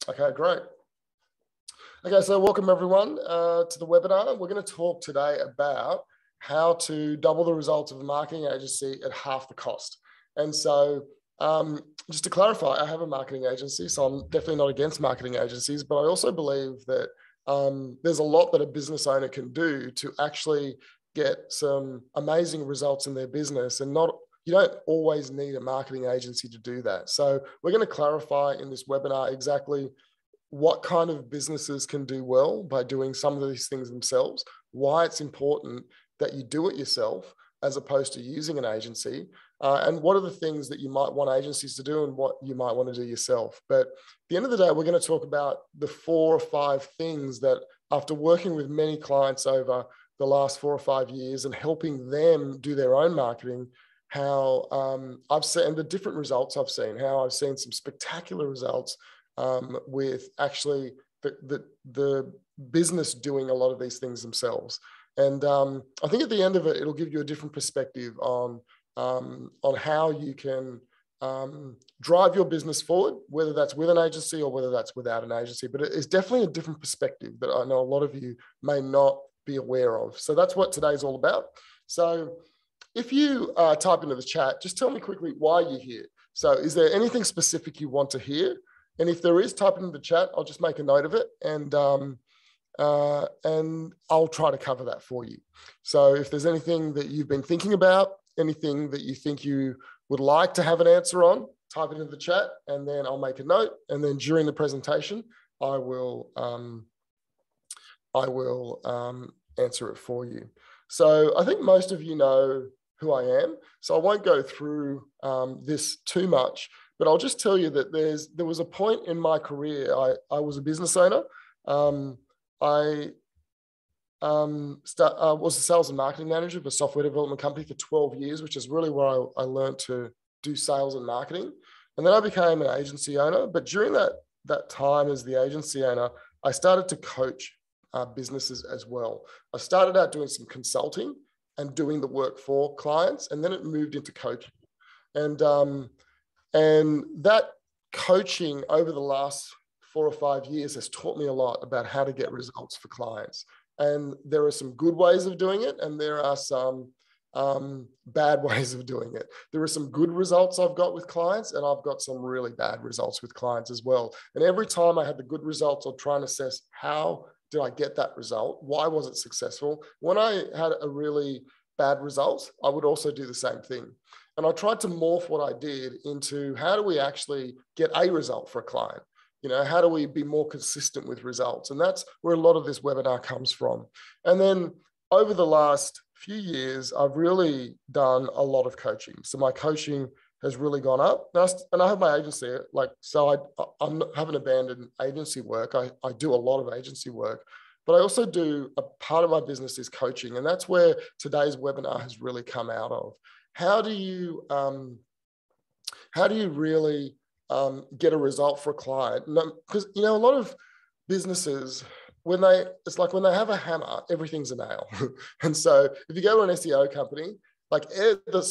Okay, great. Okay, so welcome everyone to the webinar. We're going to talk today about how to double the results of a marketing agency at half the cost. And so just to clarify, I have a marketing agency, so I'm definitely not against marketing agencies, but I also believe that there's a lot that a business owner can do to actually get some amazing results in their business, and you don't always need a marketing agency to do that. So we're going to clarify in this webinar exactly what kind of businesses can do well by doing some of these things themselves, why it's important that you do it yourself as opposed to using an agency, and what are the things that you might want agencies to do and what you might want to do yourself. But at the end of the day, we're going to talk about the 4 or 5 things that, after working with many clients over the last 4 or 5 years and helping them do their own marketing, how I've seen the different results I've seen, how I've seen some spectacular results with actually the business doing a lot of these things themselves. And I think at the end of it, it'll give you a different perspective on how you can drive your business forward, whether that's with an agency or whether that's without an agency. But it's definitely a different perspective that I know a lot of you may not be aware of. So that's what today's all about. So if you type into the chat, just tell me quickly why you're here. So is there anything specific you want to hear? And if there is, type it in the chat. I'll just make a note of it, and I'll try to cover that for you. So if there's anything that you've been thinking about, anything that you think you would like to have an answer on, type it in the chat, and then I'll make a note. And then during the presentation, I will answer it for you. So I think most of you know who I am, so I won't go through this too much. But I'll just tell you that there was a point in my career. I was a business owner. I was a sales and marketing manager of a software development company for 12 years, which is really where I learned to do sales and marketing. And then I became an agency owner. But during that time as the agency owner, I started to coach businesses as well. I started out doing some consulting and doing the work for clients, and then it moved into coaching. And that coaching over the last 4 or 5 years has taught me a lot about how to get results for clients. And there are some good ways of doing it, and there are some bad ways of doing it. There are some good results I've got with clients, and I've got some really bad results with clients as well. And every time I had the good results, I'd try and assess, how did I get that result? Why was it successful? When I had a really bad result, I would also do the same thing. And I tried to morph what I did into, how do we actually get a result for a client? You know, how do we be more consistent with results? And that's where a lot of this webinar comes from. And then over the last few years, I've really done a lot of coaching. So my coaching has really gone up. And I have my agency, so I haven't abandoned agency work. I do a lot of agency work, but I also do, a part of my business is coaching. And that's where today's webinar has really come out of. How do you really get a result for a client? Because, you know, a lot of businesses, it's like when they have a hammer, everything's a nail. And so if you go to an SEO company, like the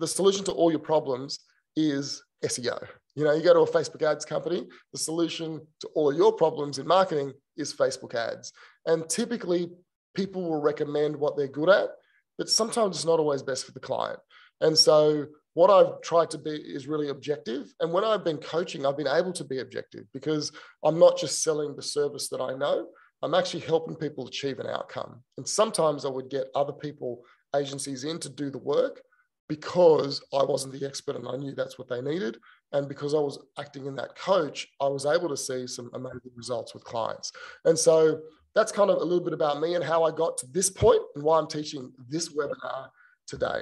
solution to all your problems is SEO. You know, you go to a Facebook ads company, the solution to all of your problems in marketing is Facebook ads. And typically people will recommend what they're good at, but sometimes it's not always best for the client. And so what I've tried to be is really objective. And when I've been coaching, I've been able to be objective because I'm not just selling the service that I know, I'm actually helping people achieve an outcome. And sometimes I would get other people, agencies in to do the work because I wasn't the expert and I knew that's what they needed. And because I was acting in that coach, I was able to see some amazing results with clients. And so that's kind of a little bit about me and how I got to this point and why I'm teaching this webinar today.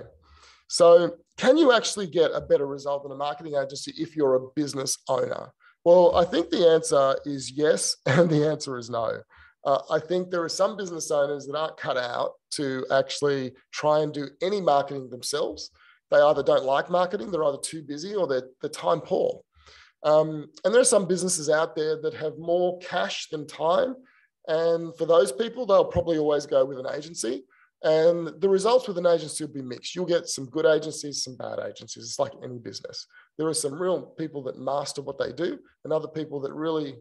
So can you actually get a better result than a marketing agency if you're a business owner? Well, I think the answer is yes, and the answer is no. I think there are some business owners that aren't cut out to actually try and do any marketing themselves. They either don't like marketing, they're either too busy, or they're time poor. And there are some businesses out there that have more cash than time. And for those people, they'll probably always go with an agency. And the results with an agency will be mixed. You'll get some good agencies, some bad agencies. It's like any business. There are some real people that master what they do and other people that really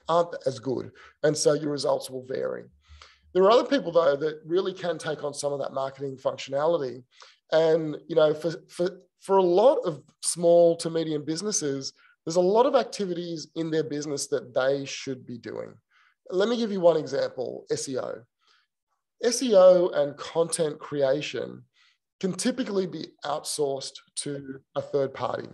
aren't as good. And so your results will vary. There are other people, though, that really can take on some of that marketing functionality. And, you know, for a lot of small to medium businesses, there's a lot of activities in their business that they should be doing. Let me give you one example, SEO. SEO and content creation can typically be outsourced to a third party.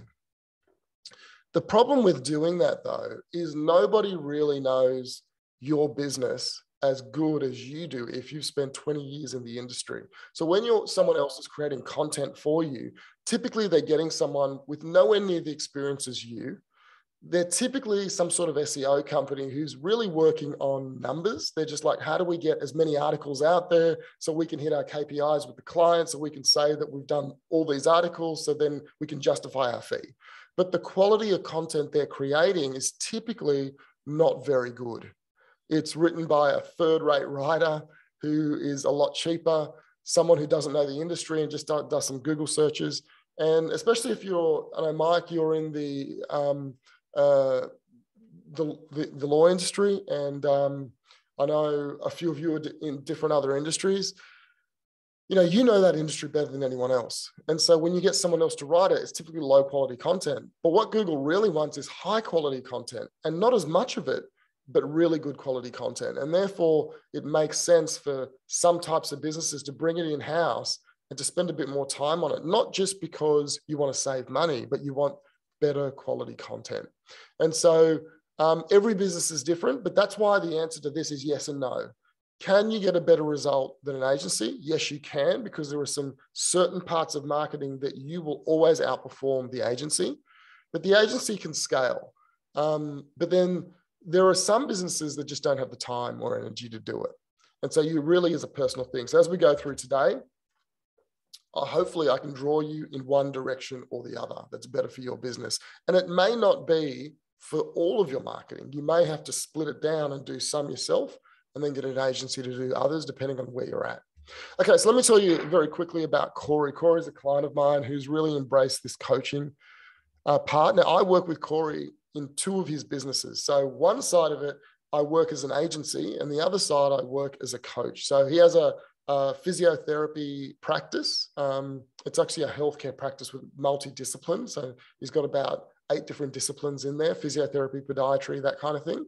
The problem with doing that, though, is nobody really knows your business as good as you do if you've spent 20 years in the industry. So when someone else is creating content for you, typically they're getting someone with nowhere near the experience as you. They're typically some sort of SEO company who's really working on numbers. They're just like, how do we get as many articles out there so we can hit our KPIs with the clients, so we can say that we've done all these articles, so then we can justify our fee. But the quality of content they're creating is typically not very good. It's written by a third-rate writer who is a lot cheaper, someone who doesn't know the industry and just does some Google searches. And especially if you're, I know, Mike, you're in the law industry, and I know a few of you are in different other industries. You know that industry better than anyone else. And so when you get someone else to write it, it's typically low quality content. But what Google really wants is high quality content, and not as much of it, but really good quality content. And therefore, it makes sense for some types of businesses to bring it in-house and to spend a bit more time on it, not just because you want to save money, but you want better quality content. And so every business is different, but that's why the answer to this is yes and no. Can you get a better result than an agency? Yes, you can, because there are some certain parts of marketing that you will always outperform the agency, but the agency can scale. But then there are some businesses that just don't have the time or energy to do it. And so you really is a personal thing. So as we go through today, hopefully I can draw you in one direction or the other that's better for your business. And it may not be for all of your marketing. You may have to split it down and do some yourself and then get an agency to do others, depending on where you're at. Okay, so let me tell you very quickly about Corey. Corey is a client of mine who's really embraced this coaching part. Now, I work with Corey in two of his businesses. So one side of it, I work as an agency, and the other side, I work as a coach. So he has a physiotherapy practice. It's actually a healthcare practice with multidiscipline. So he's got about 8 different disciplines in there: physiotherapy, podiatry, that kind of thing.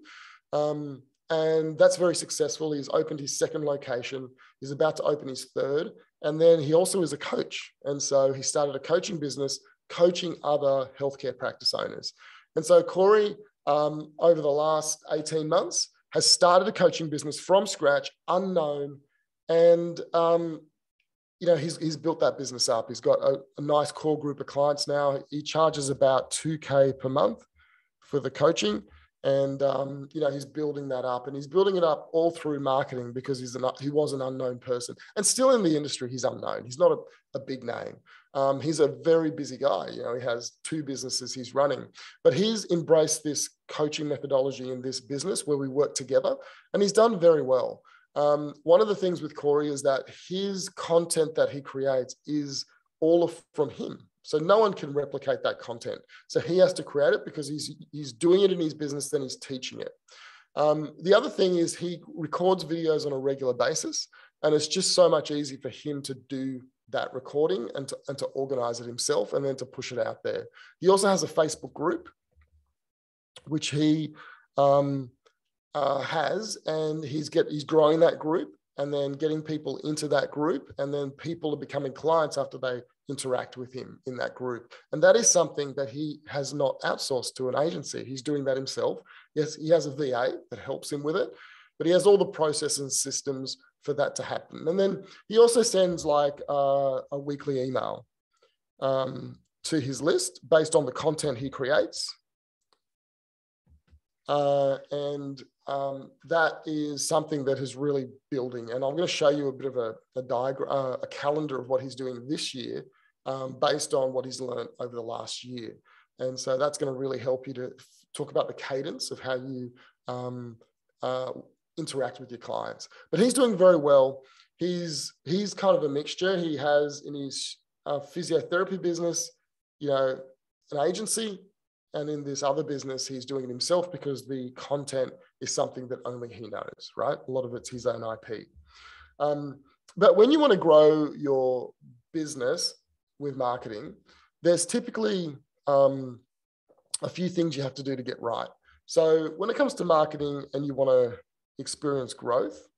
And that's very successful. He's opened his second location. He's about to open his third. And then he also is a coach. And so he started a coaching business, coaching other healthcare practice owners. And so Corey, over the last 18 months, has started a coaching business from scratch, unknown. And, he's built that business up. He's got a nice core group of clients now. He charges about $2,000 per month for the coaching. And, he's building that up, and he's building it up all through marketing, because he was an unknown person, and still in the industry, he's unknown. He's not a big name. He's a very busy guy. He has 2 businesses he's running, but he's embraced this coaching methodology in this business where we work together, and he's done very well. One of the things with Corey is that his content that he creates is all from him. So no one can replicate that content. So he has to create it because he's doing it in his business, then he's teaching it. The other thing is he records videos on a regular basis, and it's just so much easier for him to do that recording and to organize it himself and then to push it out there. He also has a Facebook group, which he has, and he's growing that group and then getting people into that group, and then people are becoming clients after they interact with him in that group. And that is something that he has not outsourced to an agency. He's doing that himself. Yes, he has a VA that helps him with it, but he has all the processes and systems for that to happen. And then he also sends like a weekly email to his list based on the content he creates. That is something that is really building. And I'm going to show you a bit of a diagram, a calendar of what he's doing this year based on what he's learned over the last year. And so that's going to really help you to talk about the cadence of how you interact with your clients. But he's doing very well. he's kind of a mixture. He has in his physiotherapy business, an agency, and in this other business, he's doing it himself because the content is something that only he knows, right? A lot of it's his own IP. But when you want to grow your business with marketing, there's typically a few things you have to do to get right. So when it comes to marketing and you want to experience growth,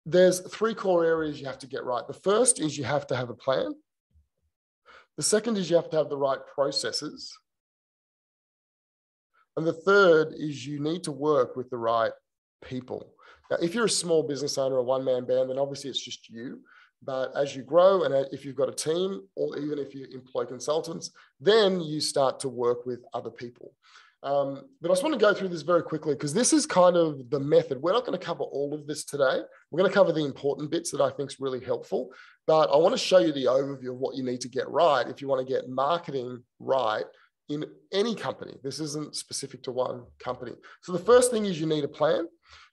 there's 3 core areas you have to get right. The first is you have to have a plan. The second is you have to have the right processes. And the third is you need to work with the right people. Now, if you're a small business owner, a one-man band, then obviously it's just you. But as you grow, and if you've got a team, or even if you employ consultants, then you start to work with other people. But I just want to go through this very quickly because this is kind of the method. We're not going to cover all of this today. We're going to cover the important bits that I think is really helpful. But I want to show you the overview of what you need to get right if you want to get marketing right in any company. This isn't specific to one company. So the first thing is you need a plan.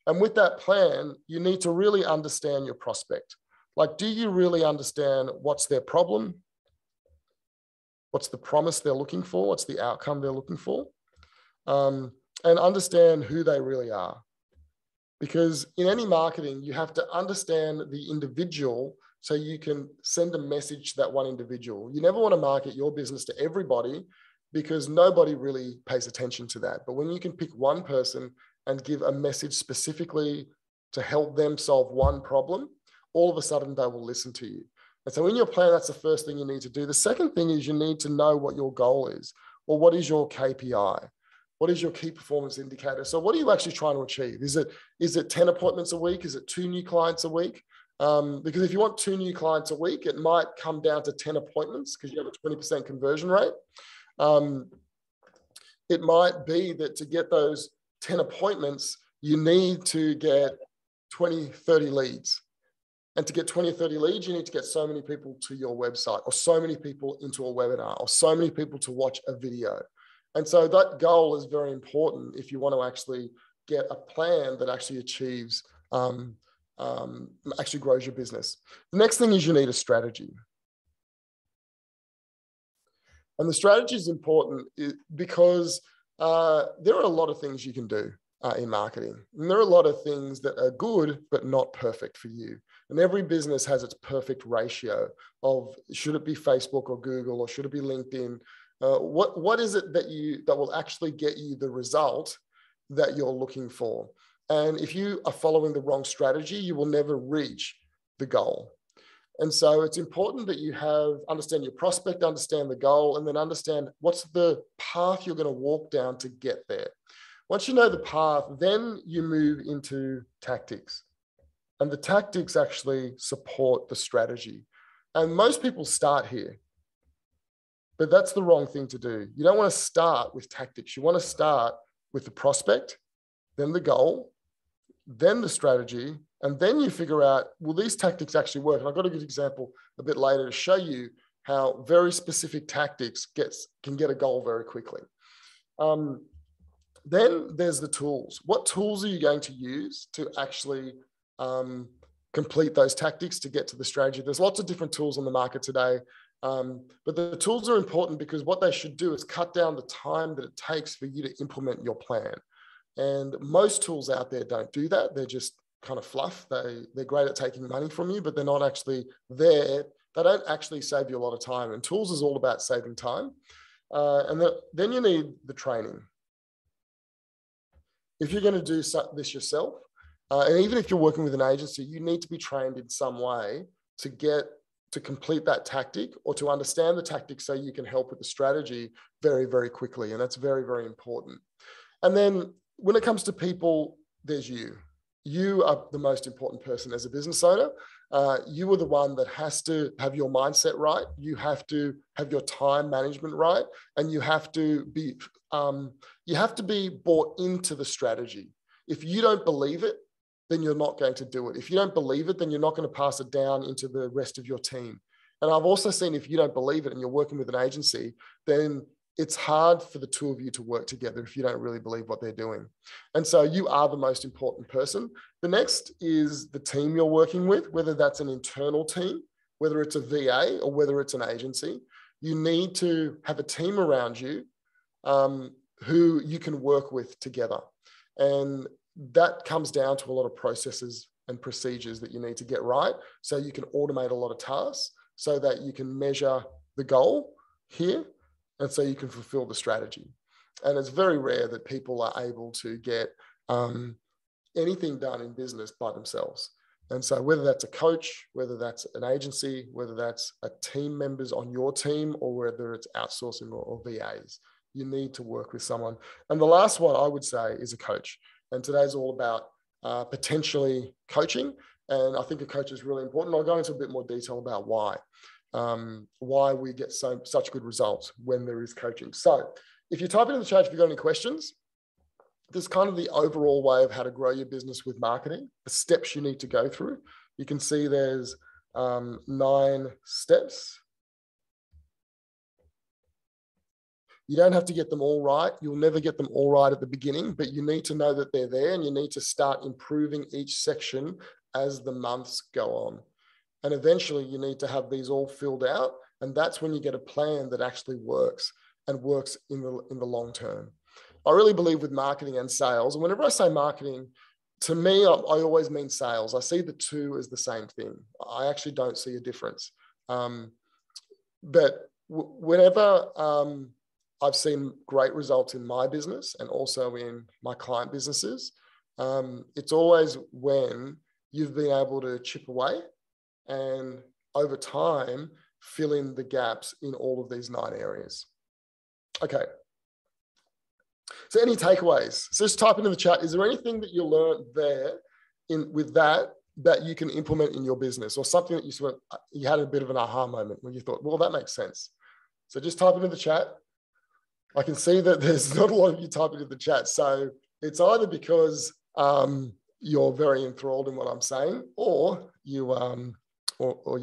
And with that plan, you need to really understand your prospect. Like, do you really understand what's their problem? What's the promise they're looking for? What's the outcome they're looking for? And understand who they really are. Because in any marketing, you have to understand the individual so you can send a message to that one individual. You never want to market your business to everybody because nobody really pays attention to that. But when you can pick one person and give a message specifically to help them solve one problem, all of a sudden they will listen to you. And so in your plan, that's the first thing you need to do. The second thing is you need to know what your goal is, or what is your KPI? What is your key performance indicator? So what are you actually trying to achieve? Is it 10 appointments a week? Is it 2 new clients a week? Because if you want 2 new clients a week, it might come down to 10 appointments because you have a 20% conversion rate. It might be that to get those 10 appointments, you need to get 20, 30 leads. And to get 20 or 30 leads, you need to get so many people to your website, or so many people into a webinar, or so many people to watch a video. And so that goal is very important if you want to actually get a plan that actually achieves, actually grows your business. The next thing is you need a strategy. And the strategy is important because there are a lot of things you can do in marketing. And there are a lot of things that are good, but not perfect for you. And every business has its perfect ratio of, should it be Facebook or Google, or should it be LinkedIn? What is it that will actually get you the result that you're looking for? And if you are following the wrong strategy, you will never reach the goal. And so it's important that you understand your prospect, understand the goal, and then understand what's the path you're going to walk down to get there. Once you know the path, then you move into tactics. And the tactics actually support the strategy. And most people start here. But that's the wrong thing to do. You don't want to start with tactics. You want to start with the prospect, then the goal, then the strategy, and then you figure out, will these tactics actually work? And I've got a good example a bit later to show you how very specific tactics can get a goal very quickly. Then there's the tools. What tools are you going to use to actually complete those tactics to get to the strategy? There's lots of different tools on the market today. But the tools are important because what they should do is cut down the time that it takes for you to implement your plan. And most tools out there don't do that. They're just kind of fluff. They're great at taking money from you, but they're not actually there. They don't actually save you a lot of time. And tools is all about saving time. And then you need the training. If you're going to do this yourself, and even if you're working with an agency, you need to be trained in some way to complete that tactic, or to understand the tactic so you can help with the strategy very, very quickly. And that's very, very important. And then when it comes to people, there's you. You are the most important person as a business owner. You are the one that has to have your mindset right. You have to have your time management right. And you have to be bought into the strategy. If you don't believe it, then you're not going to do it. If you don't believe it, then you're not going to pass it down into the rest of your team. And I've also seen if you don't believe it and you're working with an agency, then it's hard for the two of you to work together if you don't really believe what they're doing. And so you are the most important person. The next is the team you're working with, whether that's an internal team, whether it's a VA or whether it's an agency. You need to have a team around you who you can work with together. And that comes down to a lot of processes and procedures that you need to get right, so you can automate a lot of tasks so that you can measure the goal here, and so you can fulfill the strategy. And it's very rare that people are able to get anything done in business by themselves. And so whether that's a coach, whether that's an agency, whether that's a team members on your team, or whether it's outsourcing or VAs, you need to work with someone. And the last one I would say is a coach. And today's all about potentially coaching. And I think a coach is really important. I'll go into a bit more detail about why we get such good results when there is coaching. So if you type it in the chat, if you've got any questions, this is kind of the overall way of how to grow your business with marketing, the steps you need to go through. You can see there's 9 steps. You don't have to get them all right. You'll never get them all right at the beginning, but you need to know that they're there, and you need to start improving each section as the months go on. And eventually you need to have these all filled out. And that's when you get a plan that actually works and works in the long term. I really believe with marketing and sales. And whenever I say marketing, to me, I always mean sales. I see the two as the same thing. I actually don't see a difference. But whenever I've seen great results in my business and also in my client businesses, it's always when you've been able to chip away and over time fill in the gaps in all of these 9 areas. Okay. So any takeaways? So just type into the chat. Is there anything that you learned there with that you can implement in your business, or something that you had a bit of an aha moment when you thought, well, that makes sense? So just type it in the chat. I can see that there's not a lot of you typing in the chat. So it's either because you're very enthralled in what I'm saying, or you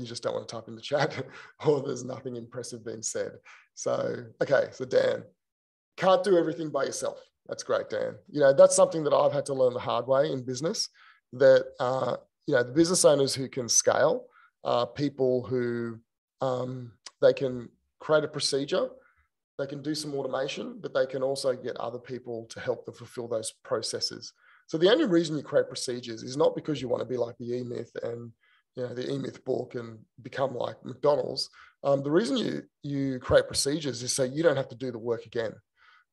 just don't want to type in the chat, or there's nothing impressive being said. So, okay, so Dan, can't do everything by yourself. That's great, Dan. That's something that I've had to learn the hard way in business, that, the business owners who can scale are people who they can create a procedure, they can do some automation, but they can also get other people to help them fulfill those processes. So the only reason you create procedures is not because you want to be like the E-Myth and the E-Myth book and become like McDonald's. The reason you create procedures is so you don't have to do the work again.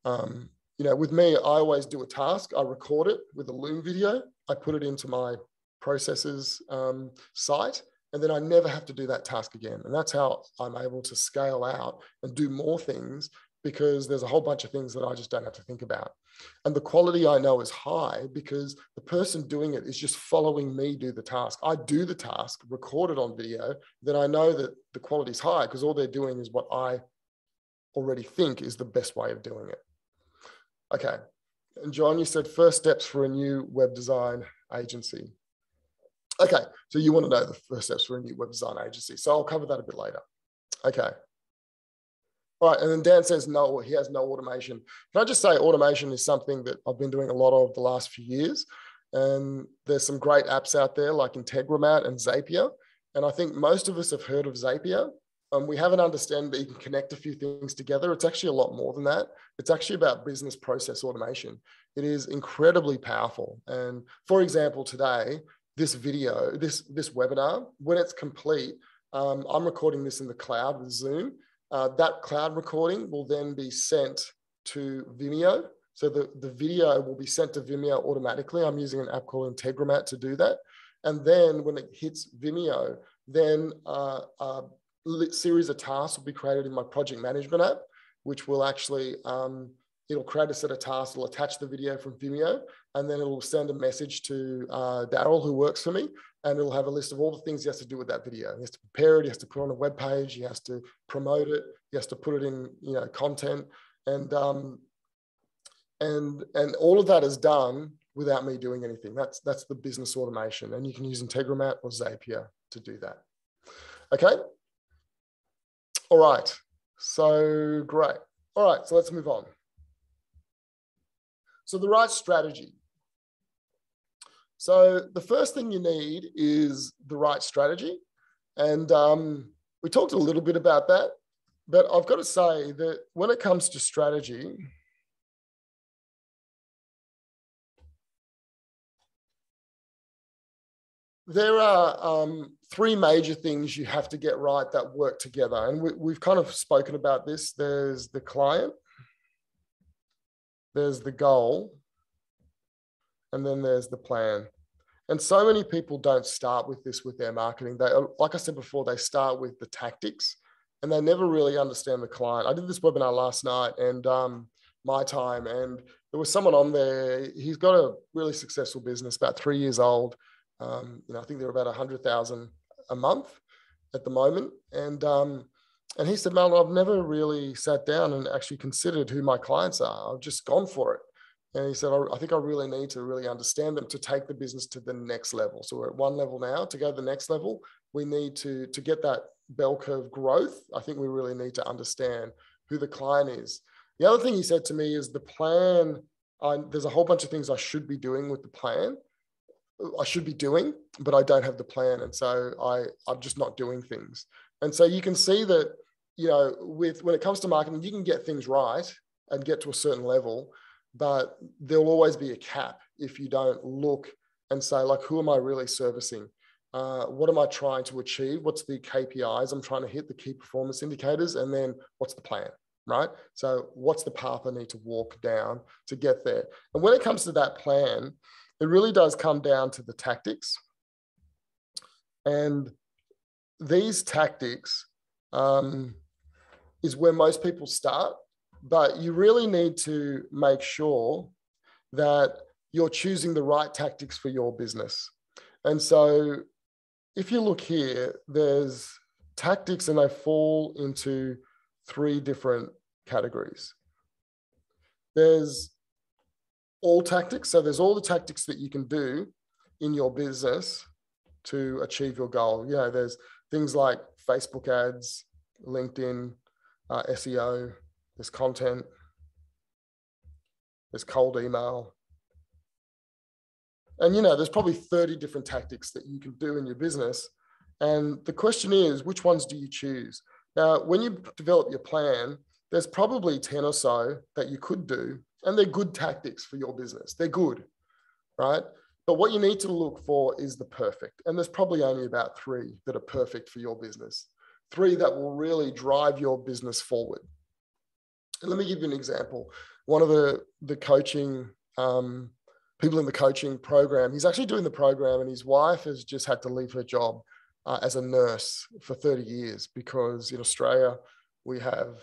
With me, I always do a task. I record it with a Loom video. I put it into my processes site, and then I never have to do that task again. And that's how I'm able to scale out and do more things, because there's a whole bunch of things that I just don't have to think about. And the quality I know is high because the person doing it is just following me do the task. I do the task, record it on video, then I know that the quality is high because all they're doing is what I already think is the best way of doing it. Okay. And John, you said first steps for a new web design agency. Okay. So you want to know the first steps for a new web design agency. So I'll cover that a bit later. Okay. All right, and then Dan says no, he has no automation. Can I just say automation is something that I've been doing a lot of the last few years. And there's some great apps out there like Integromat and Zapier. And I think most of us have heard of Zapier. We haven't understood that you can connect a few things together. It's actually a lot more than that. It's actually about business process automation. It is incredibly powerful. And for example, today, this video, this webinar, when it's complete, I'm recording this in the cloud with Zoom. That cloud recording will then be sent to Vimeo. So the video will be sent to Vimeo automatically. I'm using an app called Integromat to do that. And then when it hits Vimeo, then a series of tasks will be created in my project management app, which will actually, it'll create a set of tasks, it'll attach the video from Vimeo, and then it'll send a message to Daryl, who works for me, and it'll have a list of all the things he has to do with that video. He has to prepare it, he has to put it on a web page, he has to promote it, he has to put it in, content, and all of that is done without me doing anything. That's the business automation, and you can use Integromat or Zapier to do that. Okay. All right. So great. All right, so let's move on. So the right strategy. So the first thing you need is the right strategy. And we talked a little bit about that, but I've got to say that when it comes to strategy, there are three major things you have to get right that work together. And we've kind of spoken about this. There's the client, there's the goal, and then there's the plan. And so many people don't start with this with their marketing. They, like I said before, they start with the tactics and they never really understand the client. I did this webinar last night and my time, and there was someone on there. He's got a really successful business, about 3 years old. I think they're about 100,000 a month at the moment. And he said, "Mal, I've never really sat down and actually considered who my clients are. I've just gone for it." And he said, I think I really need to really understand them to take the business to the next level. So we're at one level now. To go to the next level, we need to get that bell curve growth. I think we really need to understand who the client is. The other thing he said to me is the plan. There's a whole bunch of things I should be doing with the plan. I should be doing, but I don't have the plan. And so I'm just not doing things. And so you can see that, when it comes to marketing, you can get things right and get to a certain level, but there'll always be a cap if you don't look and say, like, who am I really servicing? What am I trying to achieve? What's the KPIs I'm trying to hit, the key performance indicators? And then what's the plan, right? So what's the path I need to walk down to get there? And when it comes to that plan, it really does come down to the tactics. And these tactics is where most people start. But you really need to make sure that you're choosing the right tactics for your business. And so if you look here, there's tactics and they fall into three different categories. There's all tactics. So there's all the tactics that you can do in your business to achieve your goal. There's things like Facebook ads, LinkedIn, SEO, there's content, there's cold email. And, there's probably 30 different tactics that you can do in your business. And the question is, which ones do you choose? Now, when you develop your plan, there's probably 10 or so that you could do, and they're good tactics for your business. They're good, right? But what you need to look for is the perfect. And there's probably only about 3 that are perfect for your business. 3 that will really drive your business forward. And let me give you an example. One of the coaching people in the coaching program, he's actually doing the program, and his wife has just had to leave her job as a nurse for 30 years because in Australia we have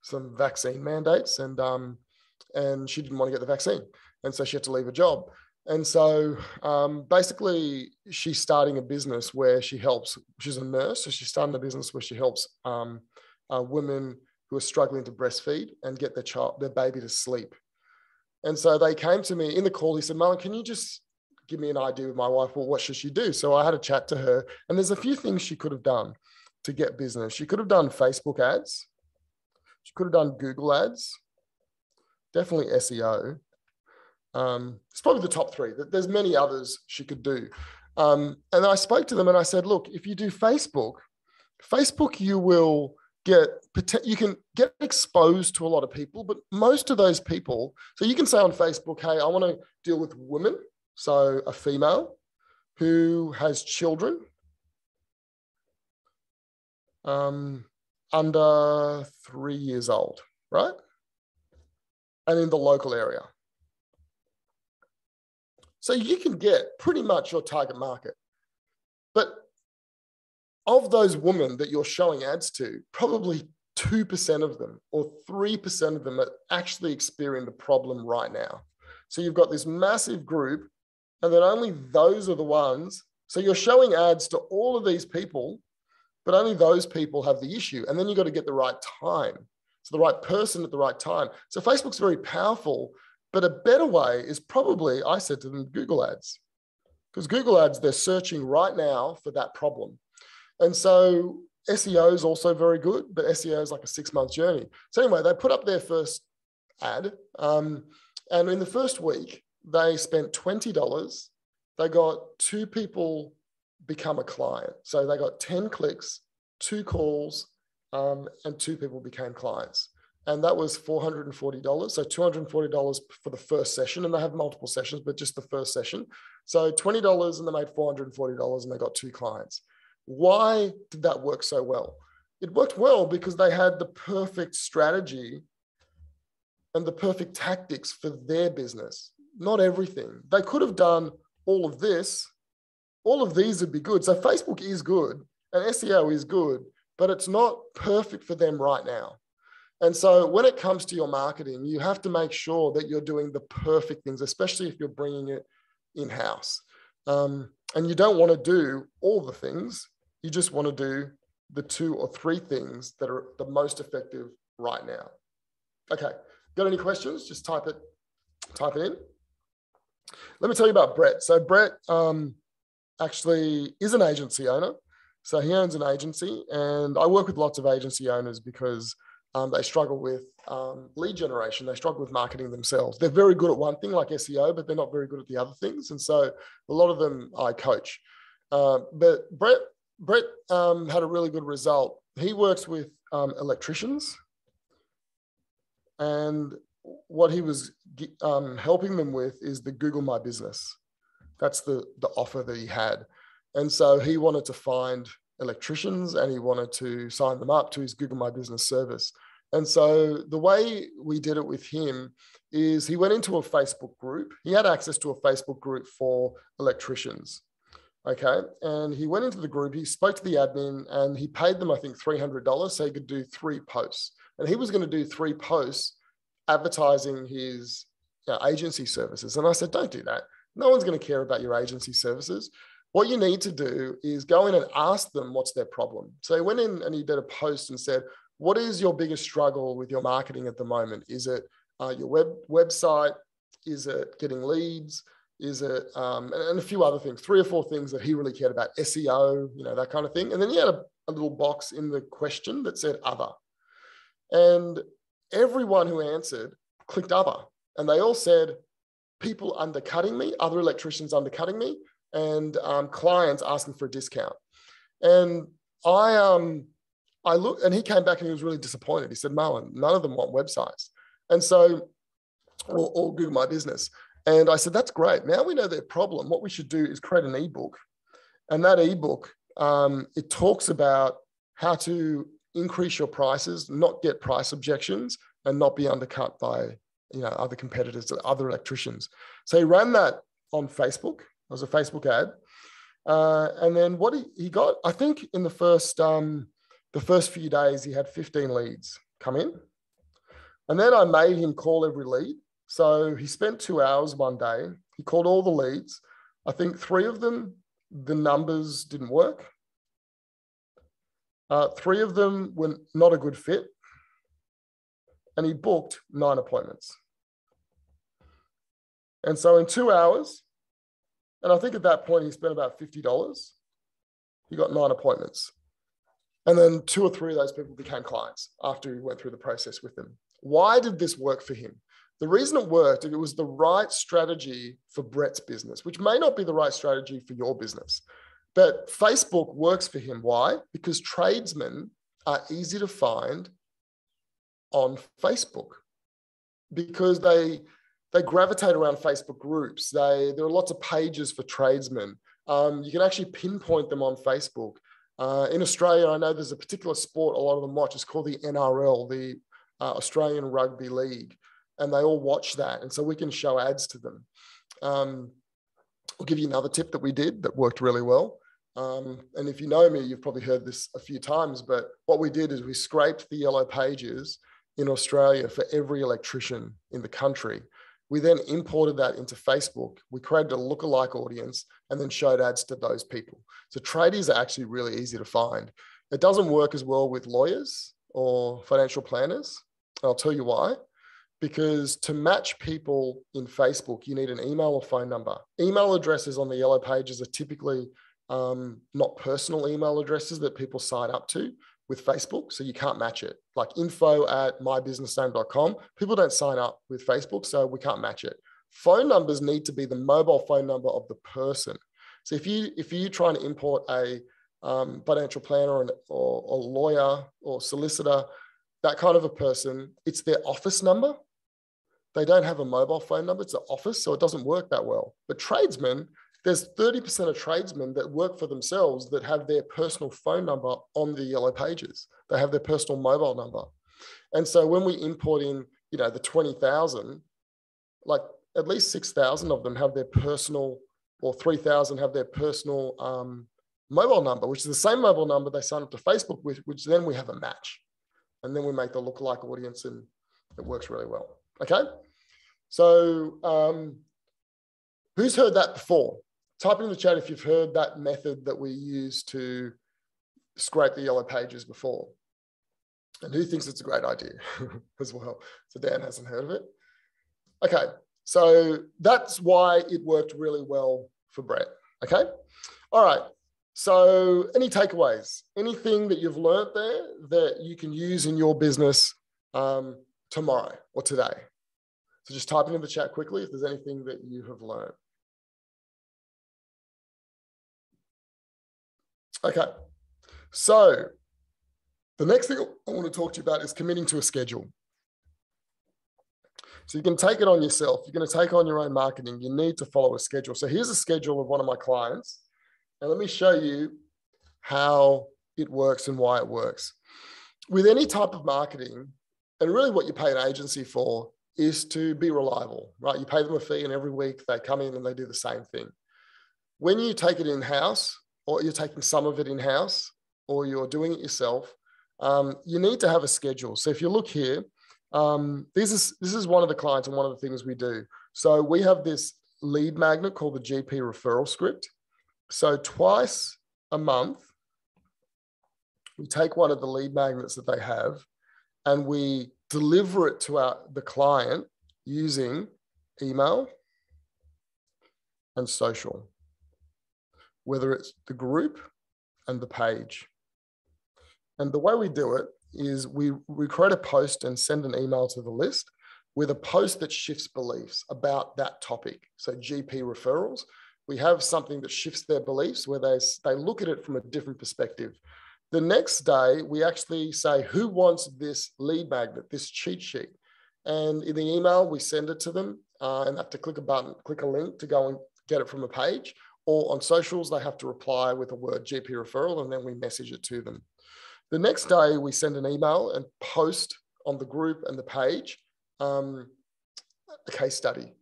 some vaccine mandates, and she didn't want to get the vaccine, and so she had to leave her job. And so basically she's starting a business where she's a nurse, so she's starting a business where she helps women who are struggling to breastfeed and get their baby to sleep. And so they came to me in the call. He said, "Marlon, can you just give me an idea with my wife? Well, what should she do?" So I had a chat to her, and there's a few things she could have done to get business. She could have done Facebook ads. She could have done Google ads, definitely SEO. It's probably the top 3. There's many others she could do. And I spoke to them and I said, look, if you do Facebook, you can get exposed to a lot of people, but most of those people, so you can say on Facebook, hey, I want to deal with women. So a female who has children under 3 years old, right? And in the local area. So you can get pretty much your target market. But of those women that you're showing ads to, probably 2% of them or 3% of them are actually experiencing the problem right now. So you've got this massive group, and then only those are the ones. So you're showing ads to all of these people, but only those people have the issue. And then you've got to get the right time. So the right person at the right time. So Facebook's very powerful, but a better way is probably, I said to them, Google ads. Because Google ads, they're searching right now for that problem. And so SEO is also very good, but SEO is like a 6-month journey. So anyway, they put up their first ad. And in the first week, they spent $20. They got 2 people become a client. So they got 10 clicks, 2 calls, and 2 people became clients. And that was $440. So $240 for the first session. And they have multiple sessions, but just the first session. So $20 and they made $440 and they got 2 clients. Why did that work so well? It worked well because they had the perfect strategy and the perfect tactics for their business. Not everything. They could have done all of this. All of these would be good. So Facebook is good and SEO is good, but it's not perfect for them right now. And so when it comes to your marketing, you have to make sure that you're doing the perfect things, especially if you're bringing it in-house. And you don't want to do all the things. You just want to do the 2 or 3 things that are the most effective right now. Okay, got any questions? Just type it in. Let me tell you about Bret. So Bret actually is an agency owner. So he owns an agency, and I work with lots of agency owners because they struggle with lead generation. They struggle with marketing themselves. They're very good at one thing like SEO, but they're not very good at the other things. And so a lot of them I coach. But Bret had a really good result. He works with electricians, and what he was helping them with is the Google My Business. That's the offer that he had. And so he wanted to find electricians and he wanted to sign them up to his Google My Business service. And so the way we did it with him is he went into a Facebook group. He had access to a Facebook group for electricians. Okay. And he went into the group, he spoke to the admin and he paid them, I think, $300 so he could do 3 posts. And he was going to do 3 posts advertising his agency services. And I said, don't do that. No one's going to care about your agency services. What you need to do is go in and ask them what's their problem. So he went in and he did a post and said, what is your biggest struggle with your marketing at the moment? Is it your website? Is it getting leads? Is it, and a few other things, 3 or 4 things that he really cared about, SEO, that kind of thing. And then he had a little box in the question that said other. And everyone who answered clicked other. And they all said, people undercutting me, other electricians undercutting me, and clients asking for a discount. And I looked, and he came back and he was really disappointed. He said, Marlon, none of them want websites. And so, or Google My Business. And I said, that's great. Now we know their problem. What we should do is create an ebook. And that ebook, it talks about how to increase your prices, not get price objections, and not be undercut by other competitors, other electricians. So he ran that on Facebook. It was a Facebook ad. And then what he got, I think in the first few days, he had 15 leads come in. And then I made him call every lead. So he spent 2 hours one day. He called all the leads. I think 3 of them, the numbers didn't work. 3 of them were not a good fit. And he booked 9 appointments. And so in 2 hours, and I think at that point he spent about $50, he got 9 appointments. And then 2 or 3 of those people became clients after he went through the process with them. Why did this work for him? The reason it worked, it was the right strategy for Bret's business, which may not be the right strategy for your business. But Facebook works for him. Why? Because tradesmen are easy to find on Facebook because they gravitate around Facebook groups. There are lots of pages for tradesmen. You can actually pinpoint them on Facebook. In Australia, I know there's a particular sport a lot of them watch. It's called the NRL, the Australian Rugby League, and they all watch that. And so we can show ads to them. I'll give you another tip that we did that worked really well. And if you know me, you've probably heard this a few times, but what we did is we scraped the yellow pages in Australia for every electrician in the country. We then imported that into Facebook. We created a lookalike audience and then showed ads to those people. So tradies are actually really easy to find. It doesn't work as well with lawyers or financial planners. I'll tell you why. Because to match people in Facebook, you need an email or phone number. Email addresses on the yellow pages are typically not personal email addresses that people sign up to with Facebook. So you can't match it. Like info@mybusinessname.com. People don't sign up with Facebook, so we can't match it. Phone numbers need to be the mobile phone number of the person. So if you're trying to import a financial planner or lawyer or solicitor, that kind of a person, it's their office number. They don't have a mobile phone number. It's an office, so it doesn't work that well. But tradesmen, there's 30% of tradesmen that work for themselves that have their personal phone number on the yellow pages. They have their personal mobile number. And so when we import in, the 20,000, like at least 6,000 of them have their personal, or 3,000 have their personal mobile number, which is the same mobile number they sign up to Facebook with, which then we have a match. And then we make the lookalike audience, and it works really well. Okay. So who's heard that before? Type in the chat if you've heard that method that we use to scrape the yellow pages before. And who thinks it's a great idea as well? So Dan hasn't heard of it. Okay. So that's why it worked really well for Bret. Okay. All right. So any takeaways, anything that you've learned there that you can use in your business tomorrow or today? So just type it in the chat quickly if there's anything that you have learned. Okay. So the next thing I want to talk to you about is committing to a schedule. So you can take it on yourself. You're going to take on your own marketing. You need to follow a schedule. So here's a schedule of one of my clients. And let me show you how it works and why it works. With any type of marketing, and really what you pay an agency for is to be reliable, right? You pay them a fee and every week they come in and they do the same thing. When you take it in-house, or you're taking some of it in-house, or you're doing it yourself, you need to have a schedule. So if you look here, this is one of the clients and one of the things we do. So we have this lead magnet called the GP referral script. So twice a month, we take one of the lead magnets that they have and we deliver it to the client using email and social, whether it's the group and the page. And the way we do it is we create a post and send an email to the list with a post that shifts beliefs about that topic. So GP referrals, we have something that shifts their beliefs where they look at it from a different perspective. The next day, we actually say, who wants this lead magnet, this cheat sheet? And in the email, we send it to them and have to click a button, click a link to go and get it from a page. Or on socials, they have to reply with the word GP referral, and then we message it to them. The next day, we send an email and post on the group and the page a case study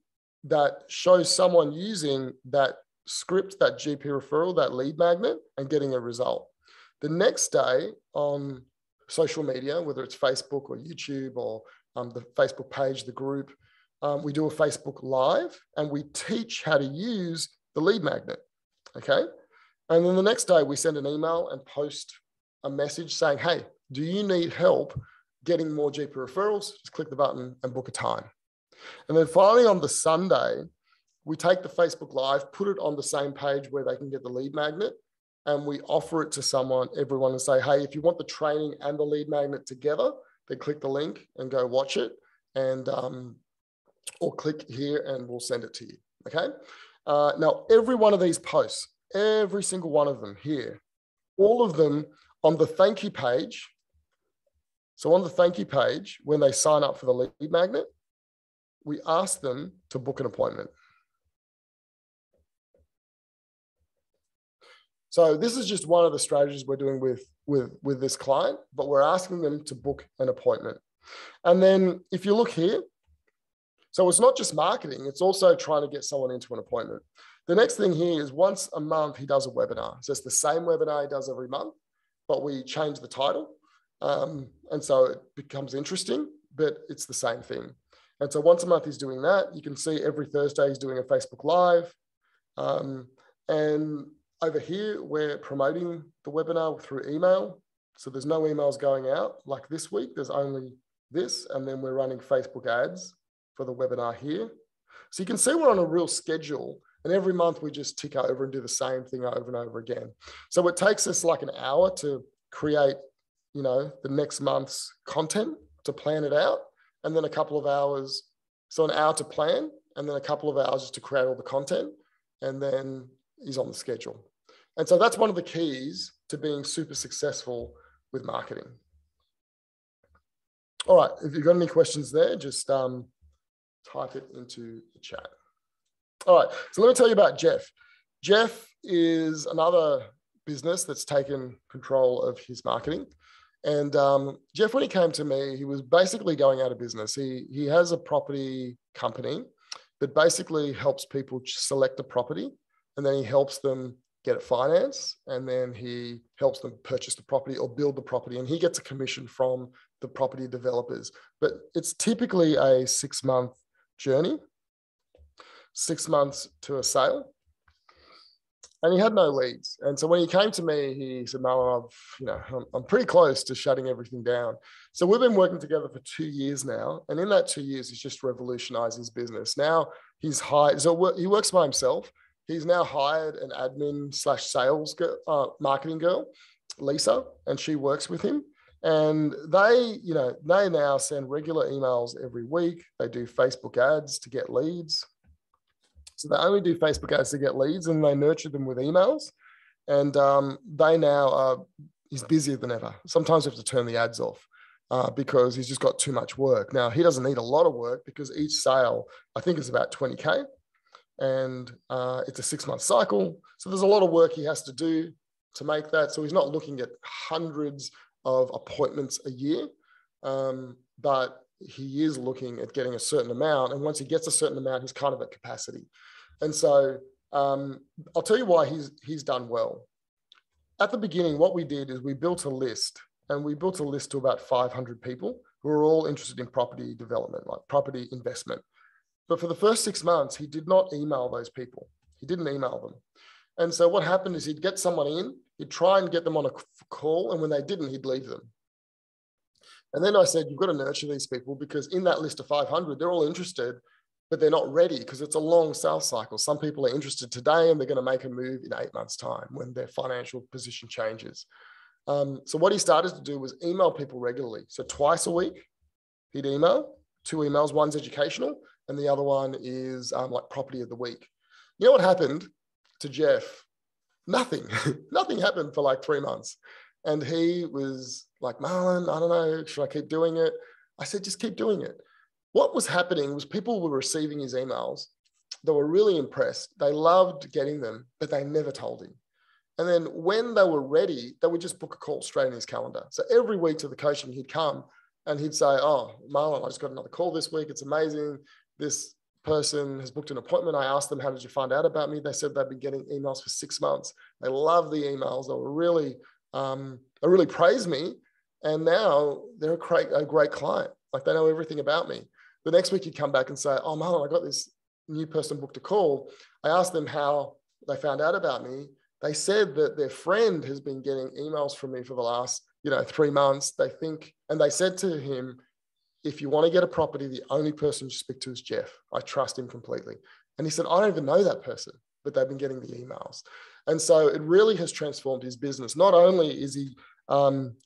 that shows someone using that script, that GP referral, that lead magnet, and getting a result. The next day on social media, whether it's Facebook or YouTube or the Facebook page, the group, we do a Facebook Live and we teach how to use the lead magnet, okay? And then the next day we send an email and post a message saying, hey, do you need help getting more GP referrals? Just click the button and book a time. And then finally on the Sunday, we take the Facebook Live, put it on the same page where they can get the lead magnet, and we offer it to everyone and say, hey, if you want the training and the lead magnet together, then click the link and go watch it, and or click here and we'll send it to you, okay? Now, every one of these posts, every single one of them here, all of them on the thank you page. So on the thank you page, when they sign up for the lead magnet, we ask them to book an appointment. So this is just one of the strategies we're doing with this client, but we're asking them to book an appointment. And then if you look here, so it's not just marketing, it's also trying to get someone into an appointment. The next thing here is once a month, he does a webinar. So it's the same webinar he does every month, but we change the title. And so it becomes interesting, but it's the same thing. And so once a month he's doing that. You can see every Thursday he's doing a Facebook Live. And over here, we're promoting the webinar through email. So there's no emails going out. Like this week, there's only this, and then we're running Facebook ads for the webinar here. So you can see we're on a real schedule. And every month we just tick over and do the same thing over and over again. So it takes us like an hour to create, the next month's content, to plan it out. And then a couple of hours, so an hour to plan, and then a couple of hours just to create all the content. And then he's on the schedule. And so that's one of the keys to being super successful with marketing. All right, if you've got any questions there, just type it into the chat. All right, so let me tell you about Jeff. Jeff is another business that's taken control of his marketing. And Jeff, when he came to me, he was basically going out of business. He has a property company that basically helps people select a property, and then he helps them get it financed, and then he helps them purchase the property or build the property, and he gets a commission from the property developers. But it's typically a 6-month journey, 6 months to a sale. And he had no leads. And so when he came to me, he said, "Marlon, I'm pretty close to shutting everything down." So we've been working together for 2 years now. And in that 2 years, he's just revolutionized his business. Now he's hired, so he works by himself. He's now hired an admin / sales girl, marketing girl, Lisa, and she works with him. And they now send regular emails every week. They do Facebook ads to get leads. So they only do Facebook ads to get leads, and they nurture them with emails. And he's busier than ever. Sometimes we have to turn the ads off because he's just got too much work. Now, he doesn't need a lot of work because each sale, I think, is about 20K. And it's a 6-month cycle. So there's a lot of work he has to do to make that. So he's not looking at hundreds of appointments a year, but he is looking at getting a certain amount. And once he gets a certain amount, he's kind of at capacity. And so I'll tell you why he's done well. At the beginning, what we did is we built a list, and we built a list to about 500 people who are all interested in property development, like property investment. But for the first 6 months, he did not email those people. He didn't email them. And so what happened is he'd get someone in, he'd try and get them on a call, and when they didn't, he'd leave them. And then I said, "You've got to nurture these people, because in that list of 500, they're all interested, but they're not ready because it's a long sales cycle. Some people are interested today and they're going to make a move in 8 months' time when their financial position changes." So what he started to do was email people regularly. So twice a week, he'd email, 2 emails. One's educational and the other one is like property of the week. You know what happened to Jeff? Nothing. Nothing happened for like 3 months. And he was like, "Marlon, I don't know, should I keep doing it?" I said, "Just keep doing it." What was happening was people were receiving his emails. They were really impressed. They loved getting them, but they never told him. And then when they were ready, they would just book a call straight in his calendar. So every week to the coaching, he'd come and he'd say, "Oh, Marlon, I just got another call this week. It's amazing. This person has booked an appointment. I asked them, 'How did you find out about me?' They said they've been getting emails for 6 months. They love the emails. They really praised me. And now they're a great client. Like, they know everything about me." The next week he'd come back and say, "Oh, Marlon, I got this new person booked a call. I asked them how they found out about me. They said that their friend has been getting emails from me for the last, 3 months. And they said to him, 'If you want to get a property, the only person you speak to is Jeff. I trust him completely.'" And he said, "I don't even know that person, but they've been getting the emails." And so it really has transformed his business. Not only is he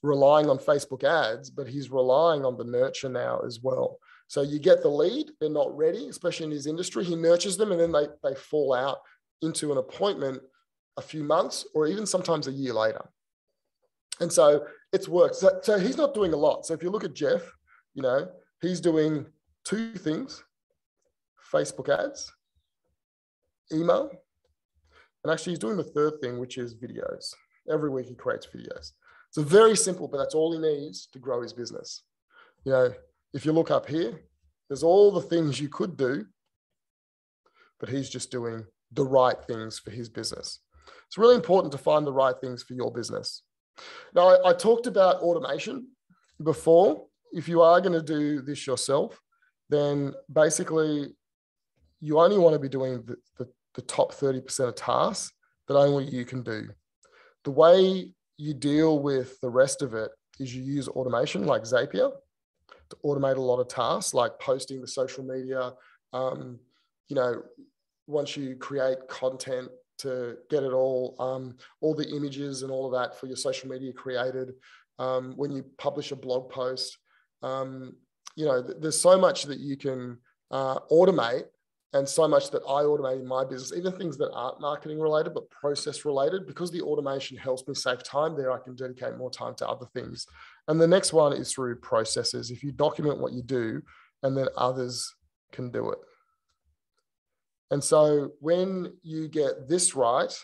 relying on Facebook ads, but he's relying on the nurture now as well. So you get the lead, they're not ready, especially in his industry. He nurtures them, and then they fall out into an appointment a few months or even sometimes a year later. And so it's worked. So he's not doing a lot. So if you look at Jeff, he's doing 2 things: Facebook ads, email, and actually he's doing the 3rd thing, which is videos. Every week he creates videos. So very simple, but that's all he needs to grow his business. If you look up here, there's all the things you could do, but he's just doing the right things for his business. It's really important to find the right things for your business. Now, I talked about automation before. If you are going to do this yourself, then basically you only want to be doing the top 30% of tasks that only you can do. The way you deal with the rest of it is you use automation like Zapier to automate a lot of tasks, like posting the social media, once you create content to get it all the images and all of that for your social media created, when you publish a blog post, there's so much that you can automate, and so much that I automate in my business, even things that aren't marketing related, but process related. Because the automation helps me save time there, I can dedicate more time to other things. And the next one is through processes. If you document what you do, and then others can do it. And so when you get this right,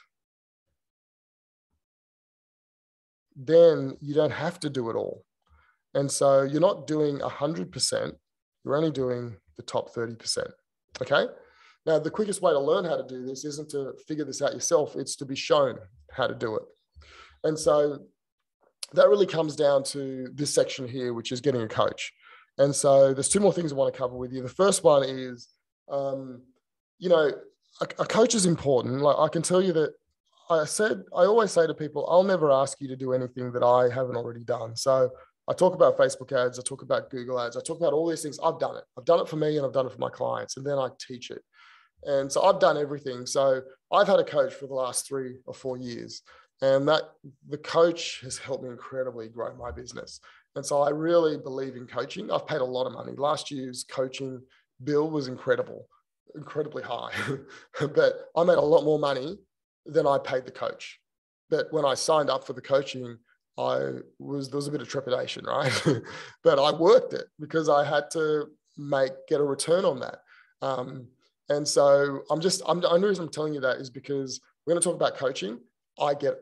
then you don't have to do it all. And so you're not doing 100%, you're only doing the top 30%. Okay. Now, the quickest way to learn how to do this isn't to figure this out yourself, it's to be shown how to do it. And so that really comes down to this section here, which is getting a coach. And so there's two more things I want to cover with you. The first one is, a coach is important. Like, I can tell you that I always say to people, I'll never ask you to do anything that I haven't already done. So I talk about Facebook ads, I talk about Google ads, I talk about all these things. I've done it. I've done it for me and I've done it for my clients, and then I teach it. And so I've done everything. So I've had a coach for the last 3 or 4 years, and the coach has helped me incredibly grow my business. And so I really believe in coaching. I've paid a lot of money. Last year's coaching bill was incredibly high, but I made a lot more money than I paid the coach. But when I signed up for the coaching, there was a bit of trepidation, right? But I worked it because I had to get a return on that. And so the only reason I'm telling you that is because we're going to talk about coaching. I get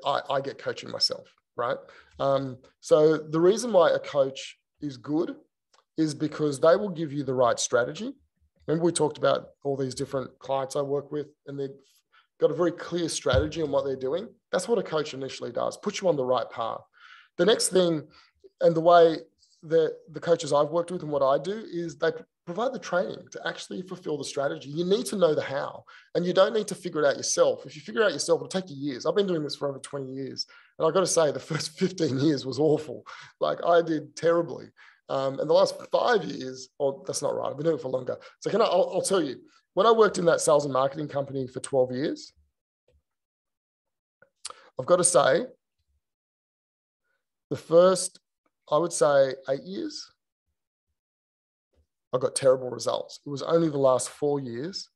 coaching myself, right? So the reason why a coach is good is because they will give you the right strategy. Remember, we talked about all these different clients I work with, and they've got a very clear strategy on what they're doing. That's what a coach initially does, put you on the right path. The next thing, and the way that the coaches I've worked with and what I do, is they provide the training to actually fulfill the strategy. You need to know the how, and you don't need to figure it out yourself. If you figure it out yourself, it'll take you years. I've been doing this for over 20 years. And I've got to say, the first 15 years was awful. Like, I did terribly. And the last 5 years, that's not right, I've been doing it for longer. So I'll tell you, when I worked in that sales and marketing company for 12 years, I've got to say, the first, I would say, 8 years, I got terrible results. It was only the last 4 years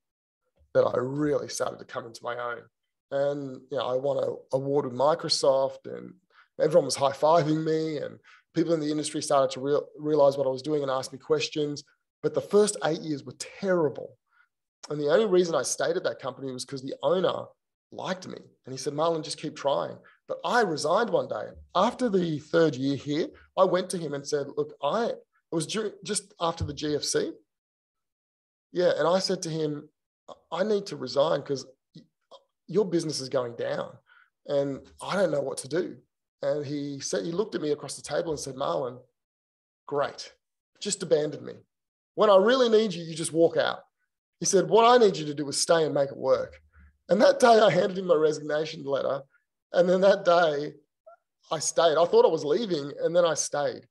that I really started to come into my own. And I won an award with Microsoft, and everyone was high-fiving me, and people in the industry started to realize what I was doing and ask me questions. But the first 8 years were terrible. And the only reason I stayed at that company was because the owner liked me. And he said, Marlon, just keep trying. But I resigned one day. After the 3rd year here, I went to him and said, look, it was just after the GFC. Yeah. And I said to him, I need to resign because your business is going down and I don't know what to do. And he looked at me across the table and said, Marlon, great. Just abandon me. When I really need you, you just walk out. He said, what I need you to do is stay and make it work. And that day I handed him my resignation letter. And then that day I stayed. I thought I was leaving, and then I stayed.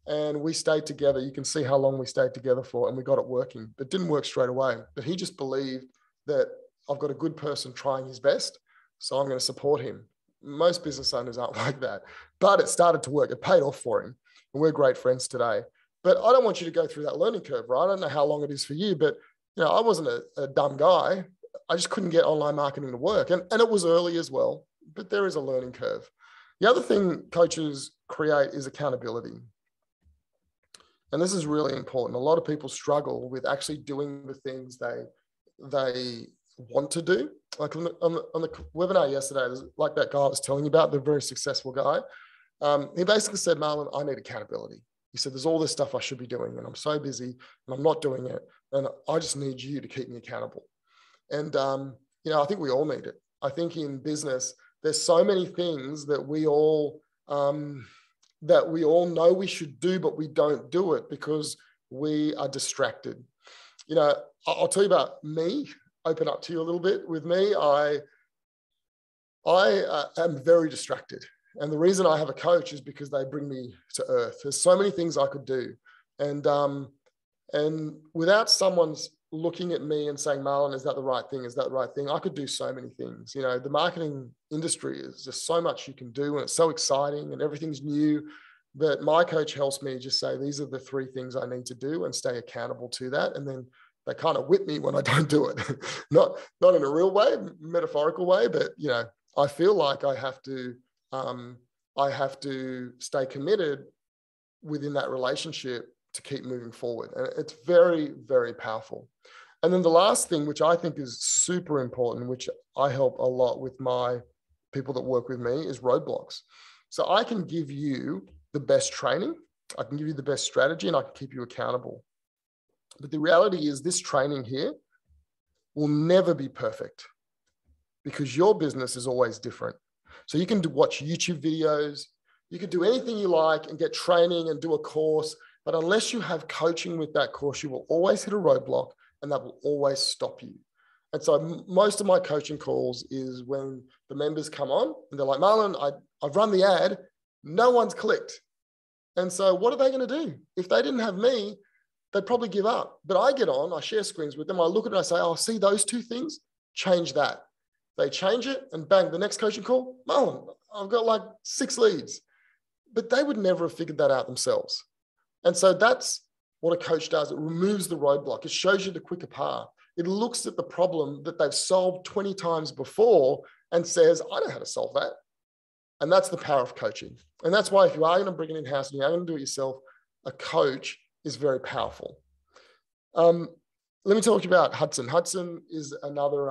And we stayed together. You can see how long we stayed together for, and we got it working. It didn't work straight away, but he just believed that I've got a good person trying his best, so I'm going to support him. Most business owners aren't like that, but it started to work. It paid off for him, and we're great friends today. But I don't want you to go through that learning curve, right? I don't know how long it is for you, but I wasn't a dumb guy. I just couldn't get online marketing to work. And it was early as well, but there is a learning curve. The other thing coaches create is accountability. And this is really important. A lot of people struggle with actually doing the things they want to do. Like on the webinar yesterday, like that guy I was telling you about, the very successful guy, he basically said, Marlon, I need accountability. He said, there's all this stuff I should be doing, and I'm so busy and I'm not doing it. And I just need you to keep me accountable. And, I think we all need it. I think in business, there's so many things that we all know we should do, but we don't do it because we are distracted. I'll tell you about me, open up to you a little bit. With me, I am very distracted. And the reason I have a coach is because they bring me to earth. There's so many things I could do. And without someone's looking at me and saying, Marlon, is that the right thing? Is that the right thing? I could do so many things. You know, the marketing industry is just so much you can do, and it's so exciting and everything's new. But my coach helps me just say, these are the 3 things I need to do and stay accountable to that. And then they kind of whip me when I don't do it. not in a real way, metaphorical way, but, you know, I feel like I have to stay committed within that relationship to keep moving forward. And it's very, very powerful. And then the last thing, which I think is super important, which I help a lot with my people that work with me, is roadblocks. So I can give you the best training, I can give you the best strategy, and I can keep you accountable. But the reality is this training here will never be perfect because your business is always different. So you can watch YouTube videos, you can do anything you like and get training and do a course, but unless you have coaching with that course, you will always hit a roadblock and that will always stop you. And so most of my coaching calls is when the members come on and they're like, Marlon, I've run the ad, no one's clicked. And so what are they going to do? If they didn't have me, they'd probably give up. But I get on, I share screens with them, I look at it, I say, oh, see those 2 things? Change that. They change it and bang, the next coaching call, Marlon, I've got like 6 leads. But they would never have figured that out themselves. And so that's what a coach does. It removes the roadblock. It shows you the quicker path. It looks at the problem that they've solved 20 times before and says, I know how to solve that. And that's the power of coaching. And that's why if you are going to bring it in-house and you are going to do it yourself, a coach is very powerful. Let me talk to you about Hudson. Hudson is another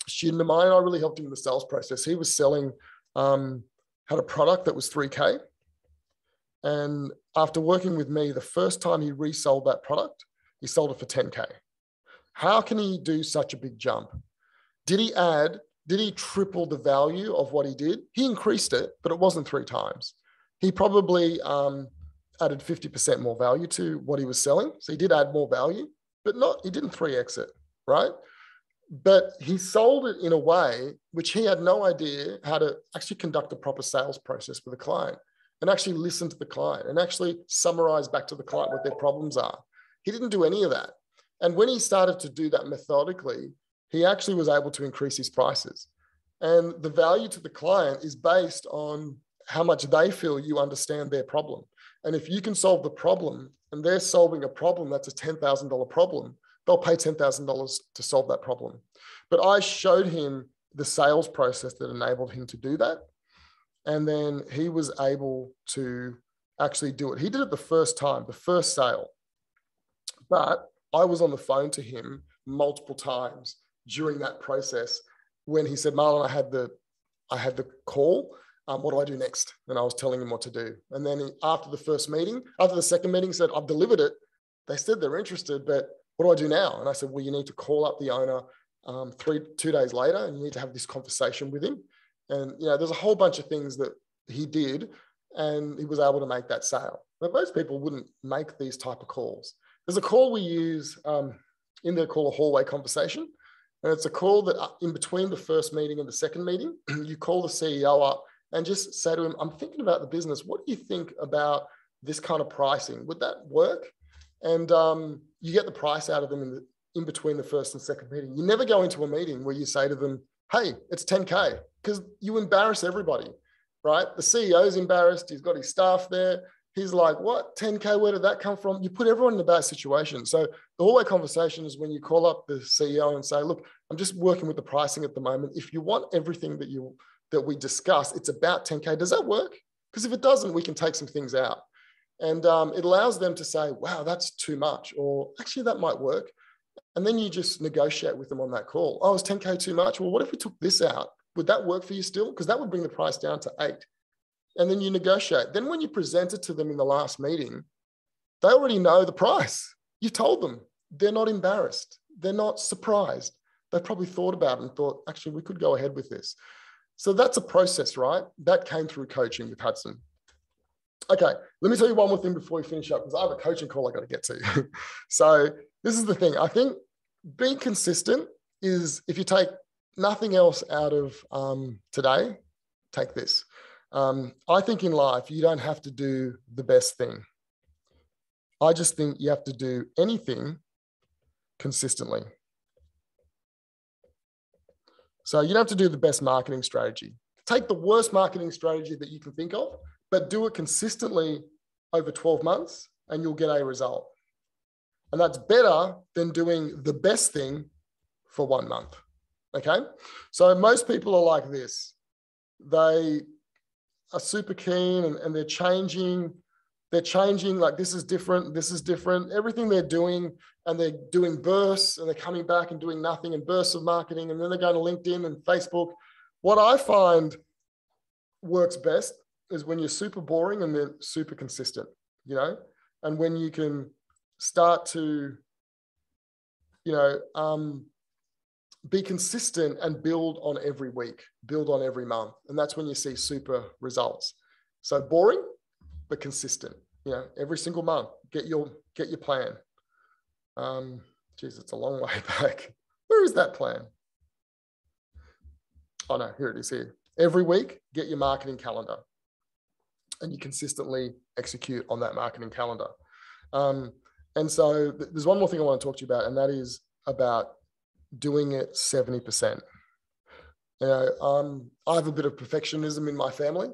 student of mine. I really helped him in the sales process. He was selling, had a product that was $3K. And after working with me, the first time he resold that product, he sold it for $10K. How can he do such a big jump? Did he triple the value of what he did? He increased it, but it wasn't 3 times. He probably added 50% more value to what he was selling. So he did add more value, but he didn't 3X it, right? But he sold it in a way which he had no idea how to actually conduct a proper sales process with a client and actually listen to the client and actually summarize back to the client what their problems are. He didn't do any of that. And when he started to do that methodically, he actually was able to increase his prices. And the value to the client is based on how much they feel you understand their problem. And if you can solve the problem and they're solving a problem that's a $10,000 problem, they'll pay $10,000 to solve that problem. But I showed him the sales process that enabled him to do that. And then he was able to actually do it. He did it the first time, the first sale. But I was on the phone to him multiple times during that process when he said, Marlon, I had the call. What do I do next? And I was telling him what to do. And then after the second meeting, he said, I've delivered it. They said they're interested, but what do I do now? And I said, well, you need to call up the owner 2 days later and you need to have this conversation with him. And, you know, there's a whole bunch of things that he did and he was able to make that sale. But most people wouldn't make these type of calls. There's a call we use in there called a hallway conversation. And it's a call that in between the first meeting and the second meeting, you call the CEO up and just say to him, I'm thinking about the business. What do you think about this kind of pricing? Would that work? And you get the price out of them in between the first and second meeting. You never go into a meeting where you say to them, hey, it's 10K, because you embarrass everybody, right? The CEO's embarrassed. He's got his staff there. He's like, what, 10K, where did that come from? You put everyone in a bad situation. So the hallway conversation is when you call up the CEO and say, look, I'm just working with the pricing at the moment. If you want everything that we discuss, it's about 10K. Does that work? Because if it doesn't, we can take some things out. And it allows them to say, wow, that's too much, or actually that might work. And then you just negotiate with them on that call. Oh, is 10K too much? Well, what if we took this out? Would that work for you still? Because that would bring the price down to 8. And then you negotiate. Then when you present it to them in the last meeting, they already know the price. You told them. They're not embarrassed. They're not surprised. They probably thought about it and thought, actually, we could go ahead with this. So that's a process, right? That came through coaching with Hudson. Okay, let me tell you one more thing before we finish up, because I have a coaching call I got to get to. So this is the thing. I think being consistent is, if you take nothing else out of today, take this. I think in life, you don't have to do the best thing. I just think you have to do anything consistently. So you don't have to do the best marketing strategy. Take the worst marketing strategy that you can think of, but do it consistently over 12 months and you'll get a result. And that's better than doing the best thing for 1 month. Okay. So most people are like this. They are super keen and they're changing. They're changing, like this is different, everything they're doing, and they're doing bursts and they're coming back and doing nothing and bursts of marketing, and then they're going to LinkedIn and Facebook. What I find works best is when you're super boring and then super consistent, you know, and when you can start to, you know, be consistent and build on every week, build on every month. And that's when you see super results. So boring, but consistent, you know, every single month, get your plan. Geez, it's a long way back. Where is that plan? Oh no, here it is here. Every week, get your marketing calendar and you consistently execute on that marketing calendar. And so there's one more thing I want to talk to you about, and that is about doing it 70%. You know, I have a bit of perfectionism in my family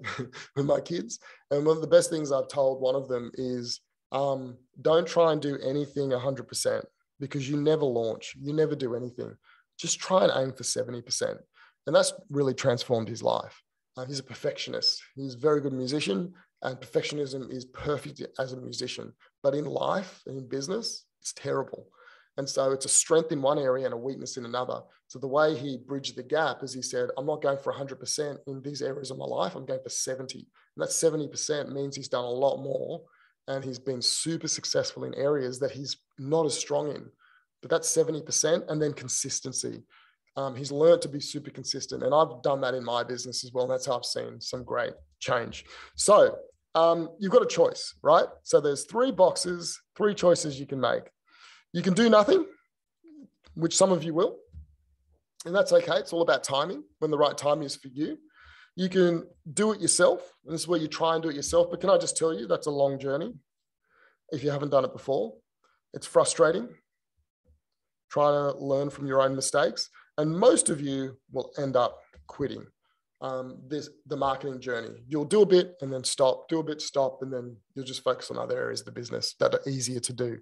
with my kids. And one of the best things I've told one of them is don't try and do anything 100% because you never launch, you never do anything. Just try and aim for 70%. And that's really transformed his life. He's a perfectionist. He's a very good musician, and perfectionism is perfect as a musician. But in life and in business, it's terrible. And so it's a strength in one area and a weakness in another. So the way he bridged the gap is he said, I'm not going for 100% in these areas of my life. I'm going for 70. And that 70% means he's done a lot more and he's been super successful in areas that he's not as strong in. But that's 70%, and then consistency. He's learned to be super consistent. And I've done that in my business as well. And that's how I've seen some great change. So you've got a choice, right? So there's 3 boxes, 3 choices you can make. You can do nothing, which some of you will, and that's okay. It's all about timing, when the right time is for you. You can do it yourself, and this is where you try and do it yourself. But can I just tell you, that's a long journey if you haven't done it before. It's frustrating trying to learn from your own mistakes, and most of you will end up quitting the marketing journey. You'll do a bit and then stop, do a bit, stop, and then you'll just focus on other areas of the business that are easier to do.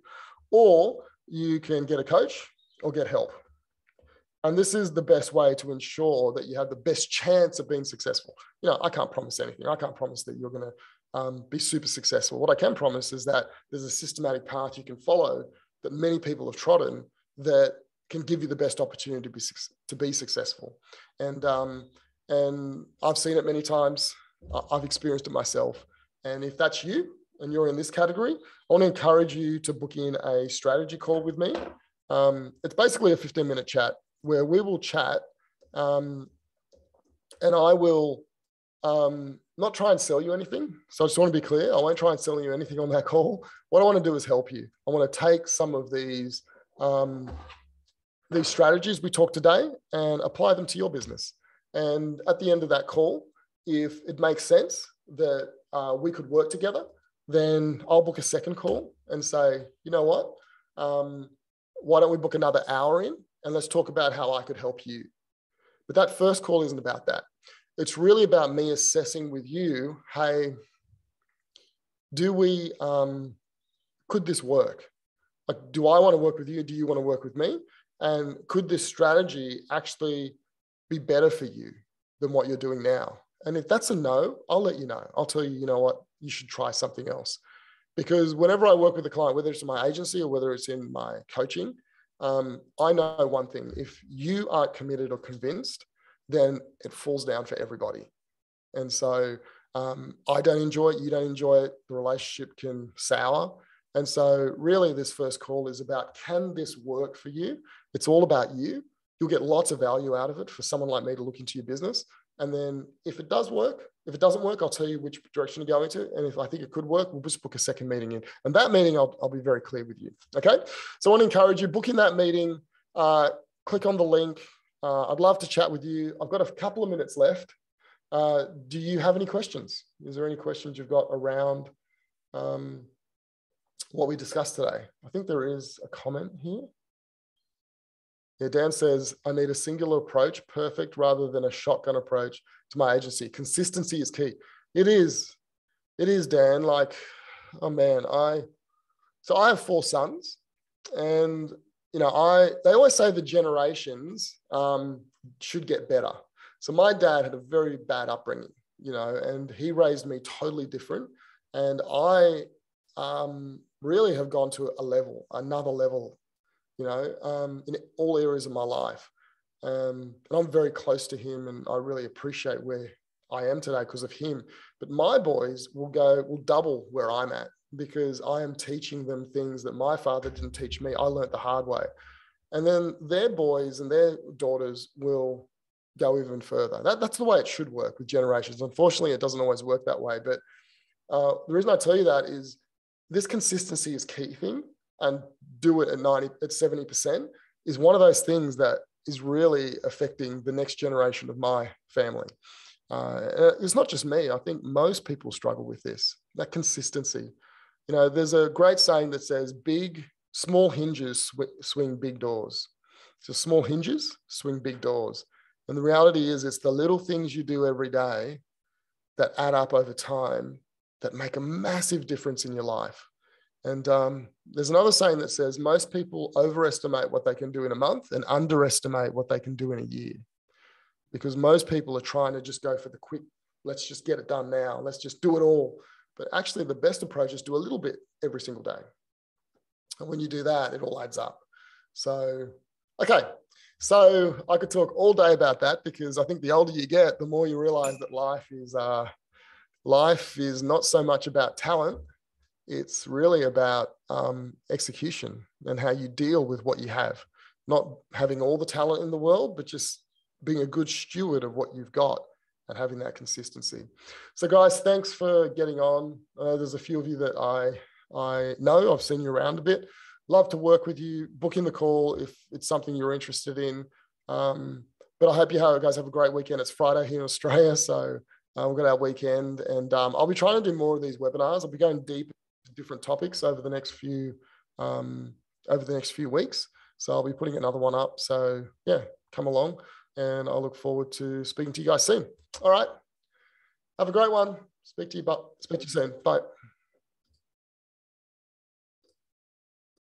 Or you can get a coach or get help. And this is the best way to ensure that you have the best chance of being successful. You know, I can't promise anything. I can't promise that you're going to be super successful. What I can promise is that there's a systematic path you can follow that many people have trodden that can give you the best opportunity to be successful. And I've seen it many times. I've experienced it myself. And if that's you and you're in this category, I want to encourage you to book in a strategy call with me. It's basically a 15-minute chat where we will chat and I will not try and sell you anything. So I just want to be clear. I won't try and sell you anything on that call. What I want to do is help you. I want to take some of these strategies we talked today and apply them to your business. And at the end of that call, if it makes sense that we could work together, then I'll book a second call and say, you know what, why don't we book another hour in and let's talk about how I could help you. But that first call isn't about that. It's really about me assessing with you, hey, could this work? Like, do I want to work with you? Do you want to work with me? And could this strategy actually be better for you than what you're doing now? And if that's a no, I'll let you know. I'll tell you, you know what, you should try something else. Because whenever I work with a client, whether it's in my agency or whether it's in my coaching, I know one thing: if you aren't committed or convinced, then it falls down for everybody. And so I don't enjoy it, you don't enjoy it, the relationship can sour. And so really this first call is about, can this work for you? It's all about you. You'll get lots of value out of it for someone like me to look into your business. And then if it does work, if it doesn't work, I'll tell you which direction to go into. And if I think it could work, we'll just book a second meeting in. And that meeting, I'll be very clear with you. Okay. So I want to encourage you, book in that meeting, click on the link. I'd love to chat with you. I've got a couple of minutes left. Do you have any questions? Is there any questions you've got around what we discussed today? I think there is a comment here. Yeah, Dan says, I need a singular approach, perfect, rather than a shotgun approach to my agency. Consistency is key. It is. It is, Dan. Like, oh man, so I have 4 sons, and they always say the generations should get better. So my dad had a very bad upbringing, and he raised me totally different. And I really have gone to another level, in all areas of my life. And I'm very close to him, and I really appreciate where I am today because of him. But my boys will double where I'm at, because I am teaching them things that my father didn't teach me. I learned the hard way. And then their boys and their daughters will go even further. That's the way it should work with generations. Unfortunately, it doesn't always work that way. But the reason I tell you that is this consistency is key thing, and do it at 70% is one of those things that is really affecting the next generation of my family. It's not just me. I think most people struggle with this, that consistency. There's a great saying that says small hinges swing big doors. So small hinges swing big doors. And the reality is it's the little things you do every day that add up over time that make a massive difference in your life. And there's another saying that says most people overestimate what they can do in a month and underestimate what they can do in a year. Because most people are trying to just go for the quick, let's just get it done now. Let's just do it all. But actually the best approach is do a little bit every single day. And when you do that, it all adds up. So, okay. So I could talk all day about that, because I think the older you get, the more you realize that life is not so much about talent. It's really about execution and how you deal with what you have. Not having all the talent in the world, but just being a good steward of what you've got and having that consistency. So guys, thanks for getting on. There's a few of you that I know, I've seen you around a bit. Love to work with you. Book in the call if it's something you're interested in. But I hope you guys have a great weekend. It's Friday here in Australia, so we've got our weekend, and I'll be trying to do more of these webinars. I'll be going deep into different topics over the next few weeks. So I'll be putting another one up. So yeah, come along, and I look forward to speaking to you guys soon. All right, have a great one. Speak to you soon. Bye.